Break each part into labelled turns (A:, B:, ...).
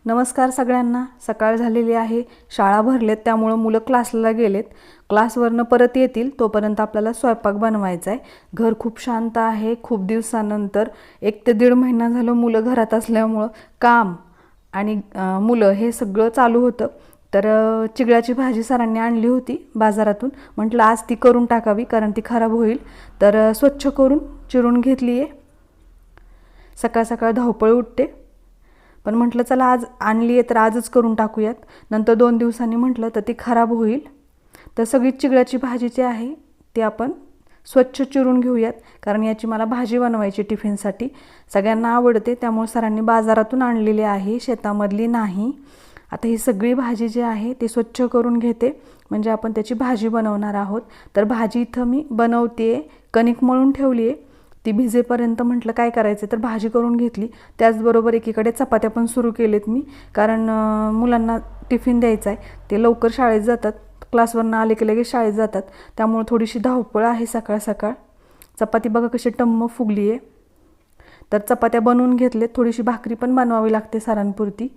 A: नमस्कार सगळ्यांना। सकाळ झालेली आहे, शाळा भरलेत त्यामुळे मुलं क्लासला गेलेत। क्लासवरनं परत येतील तोपर्यंत आपल्याला स्वयंपाक बनवायचा आहे। घर खूप शांत आहे। खूप दिवसानंतर 1 ते 1.5 महिना झालं मुलं घरात असल्यामुळे काम आणि मुलं हे सगळं चालू होतं। तर चिगळाची भाजी सरांनी आणली होती बाजारातून, म्हटलं आज ती करून टाकावी कारण ती खराब होईल। तर स्वच्छ करून चिरून घेतली आहे। सकाळ सकाळ धावपळ उठते, पण म्हटलं चला आज आणली आहे तर आजच करून टाकूयात, नंतर 2 दिवसांनी म्हटलं तर ती खराब होईल। तर सगळी चिगळाची भाजी जी आहे ती आपण स्वच्छ चिरून घेऊयात, कारण याची मला भाजी बनवायची टिफिनसाठी। सगळ्यांना आवडते त्यामुळे सरांनी बाजारातून आणलेली आहे, शेतामधली नाही। आता ही सगळी भाजी जी आहे ती स्वच्छ करून घेते, म्हणजे आपण त्याची भाजी बनवणार आहोत। तर भाजी इथं मी बनवते, कणिक मळून ठेवली आहे। ती भिजेपर्यंत म्हटलं काय करायचं तर भाजी करून घेतली। त्याचबरोबर एकीकडे चपात्या पण सुरू केलेत मी, कारण मुलांना टिफिन द्यायचा आहे। ते लवकर शाळेत जातात, क्लासवरनं आले की लगेच शाळेत जातात, त्यामुळे थोडीशी धावपळ आहे सकाळ सकाळ। चपाती बघा कशी टम्म फुगली आहे। तर चपात्या बनवून घेतलेत, थोडीशी भाकरी पण बनवावी लागते सरांपुरती।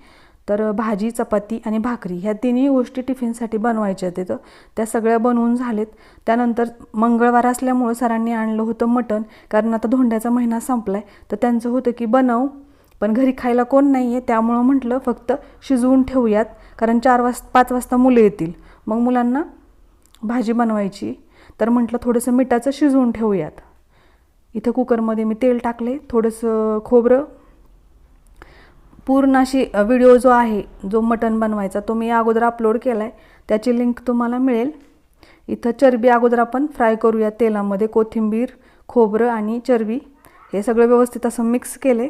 A: तर भाजी, चपाती आणि भाकरी ह्या तिन्ही गोष्टी टिफिनसाठी बनवायच्या आहेत। त्या सगळ्या बनवून झालेत। त्यानंतर मंगळवार असल्यामुळे सरांनी आणलं होतं मटण, कारण आता धोंड्याचा महिना संपलाय। तर त्यांचं होतं की बनव, पण घरी खायला कोण नाही आहे, त्यामुळं म्हटलं फक्त शिजवून ठेवूयात, कारण 5 वाजता मुलं येतील, मग मुलांना भाजी बनवायची। तर म्हटलं थोडंसं मिठाचं शिजवून ठेवूयात। इथं कुकरमध्ये मी तेल टाकले, थोडंसं खोबरं। पूर्ण अशी व्हिडिओ जो आहे जो मटण बनवायचा तो मी अगोदर अपलोड केला आहे, त्याची लिंक तुम्हाला मिळेल। इथं चरबी अगोदर आपण फ्राय करूया तेलामध्ये, कोथिंबीर, खोबरं आणि चरबी हे सगळं व्यवस्थित असं मिक्स केले।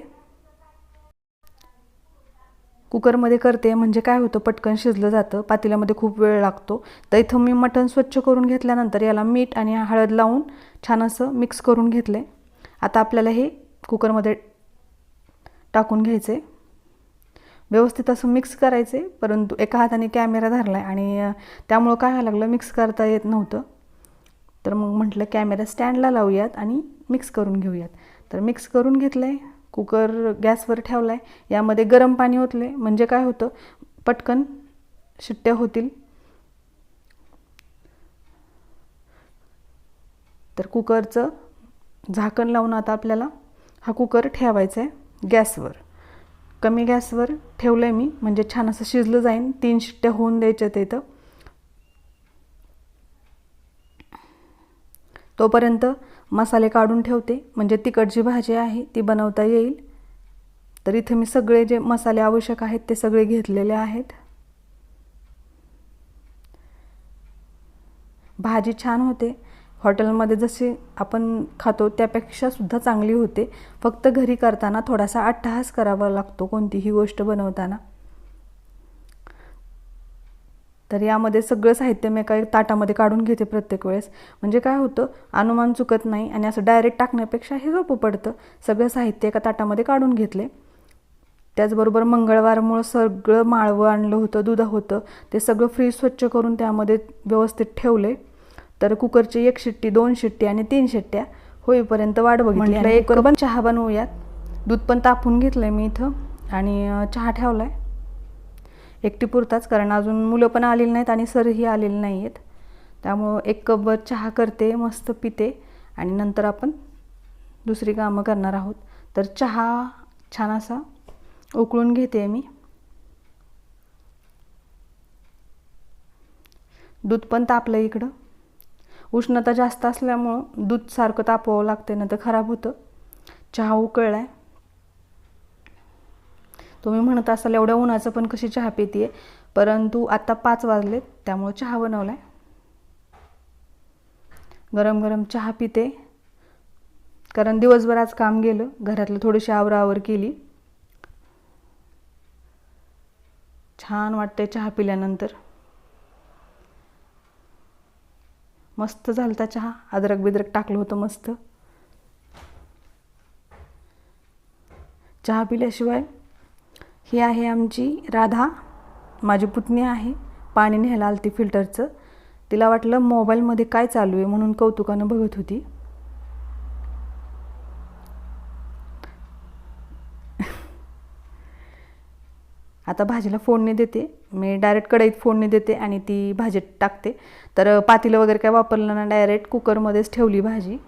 A: कुकरमध्ये करते म्हणजे काय होतं, पटकन शिजलं जातं, पातेल्यामध्ये खूप वेळ लागतो। तर इथं मी मटण स्वच्छ करून घेतल्यानंतर याला मीठ आणि हळद लावून छान असं मिक्स करून घेतले। आता आपल्याला हे कुकरमध्ये टाकून घ्यायचे, व्यवस्थित असं मिक्स करायचे। परंतु एका हाताने कॅमेरा धरलाय आणि त्यामुळं काय व्हायला लागलं, मिक्स करता येत नव्हतं। तर मग म्हटलं कॅमेरा स्टँडला लावूयात आणि मिक्स करून घेऊयात। तर मिक्स करून घेतलंय, कुकर गॅसवर ठेवलाय, यामध्ये गरम पाणी ओतले म्हणजे काय होतं, पटकन शिट्ट्या होतील। तर कुकरचं झाकण लावून आता आपल्याला हा कुकर ठेवायचा आहे गॅसवर। कमी गॅसवर ठेवलंय मी, म्हणजे छान असं शिजलं जाईल। 3 शिट्ट्या होऊन द्यायच्या इथं। तोपर्यंत मसाले काढून ठेवते, म्हणजे तिखट जी भाजी आहे ती बनवता येईल। तर इथे मी सगळे जे मसाले आवश्यक आहेत ते सगळे घेतलेले आहेत। भाजी छान होते, हॉटेलमध्ये जसे आपण खातो त्यापेक्षा सुद्धा चांगली होते। फक्त घरी करताना थोडासा अट्टहास करावा लागतो कोणतीही गोष्ट बनवताना। तर यामध्ये सगळं साहित्य मी काही ताटामध्ये काढून घेते प्रत्येक वेळेस, म्हणजे काय होतं, अनुमान चुकत नाही आणि असं डायरेक्ट टाकण्यापेक्षा हे सोपं पडतं। सगळं साहित्य एका ताटामध्ये काढून घेतले। त्याचबरोबर मंगळवारमुळे सगळं माळवं आणलं होतं, दूध होतं, ते सगळं फ्रीज स्वच्छ करून त्यामध्ये व्यवस्थित ठेवले। तर कुकरची 1 शिट्टी, 2 शिट्टी आणि 3 शिट्ट्या होईपर्यंत वाट बघितली आणि एक कप चहा बनवूयात। दूध पण तापून घेतलंय मी इथं आणि चहा ठेवलाय एकटी पुरताच, कारण अजून मुलं पण आलेली नाहीत आणि सरही आलेले नाही आहेत। त्यामुळं 1 कपभर चहा करते, मस्त पिते आणि नंतर आपण दुसरी कामं करणार आहोत। तर चहा छान असा उकळून घेते मी। दूध पण तापलं इकडं, उष्णता जास्त असल्यामुळं दूध सारखं तापवावं लागते, नंतर खराब होतं। चहा उकळलाय। तुम्ही म्हणत असाल एवढ्या उन्हाचं पण कशी चहा पितीये, परंतु आता 5 वाजलेत त्यामुळे चहा बनवलाय। गरम गरम चहा पिते, कारण दिवसभर आज काम गेलं, घरातलं थोडीशी आवराआवर केली। छान वाटते चहा पिल्यानंतर, मस्त झालता चहा, अद्रक बिद्रक टाकलं होतं मस्त। चहा पिल्याशिवाय ही आहे आमची राधा, माझी पुतणी आहे, पाणी न्यायला आलती फिल्टरचं। तिला वाटलं मोबाईलमध्ये काय चालू आहे म्हणून कौतुकानं बघत होती। आता भाजीला फोडणी देते. मी डायरेक्ट कढईत फोडणी देते आणि ती भाजीत टाकते. तर पातेलं वगैरे काय वापरलं ना, डायरेक्ट कुकरमध्येच ठेवली भाजी.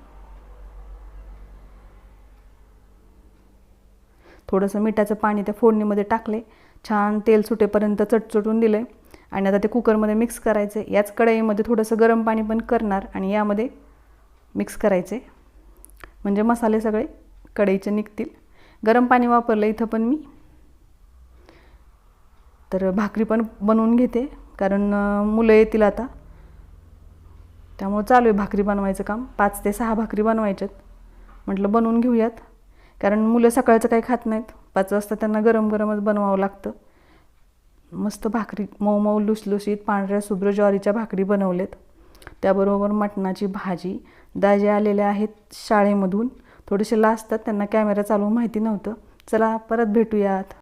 A: थोडंसं मिठाचं पाणी त्या फोडणीमध्ये टाकले, छान तेल सुटेपर्यंत चटचटून दिलं आणि आता ते कुकरमध्ये मिक्स करायचे. याच कढईमध्ये थोडंसं गरम पाणी पण करणार आणि यामध्ये मिक्स करायचे, म्हणजे मसाले सगळे कढईचे निघतील. गरम पाणी वापरलं इथं पण मी. तर भाकरी पण बनवून घेते, कारण मुलं येतील आता, त्यामुळे चालू आहे भाकरी बनवायचं काम. 5 ते 6 भाकरी बनवायच्यात. म्हटलं बनवून घेऊयात, कारण मुलं सकाळचं काही खात नाहीत. 5 वाजता त्यांना गरम गरमच बनवावं लागतं. मस्त भाकरी मऊ मऊ लुसलुशीत पांढऱ्या शुभ्र ज्वारीच्या भाकरी बनवलेत. त्याबरोबर मटणाची भाजी. दाजी आलेले आहेत शाळेमधून, थोडेसे लाजतात, त्यांना कॅमेरा चालू माहिती नव्हतं. चला परत भेटूयात.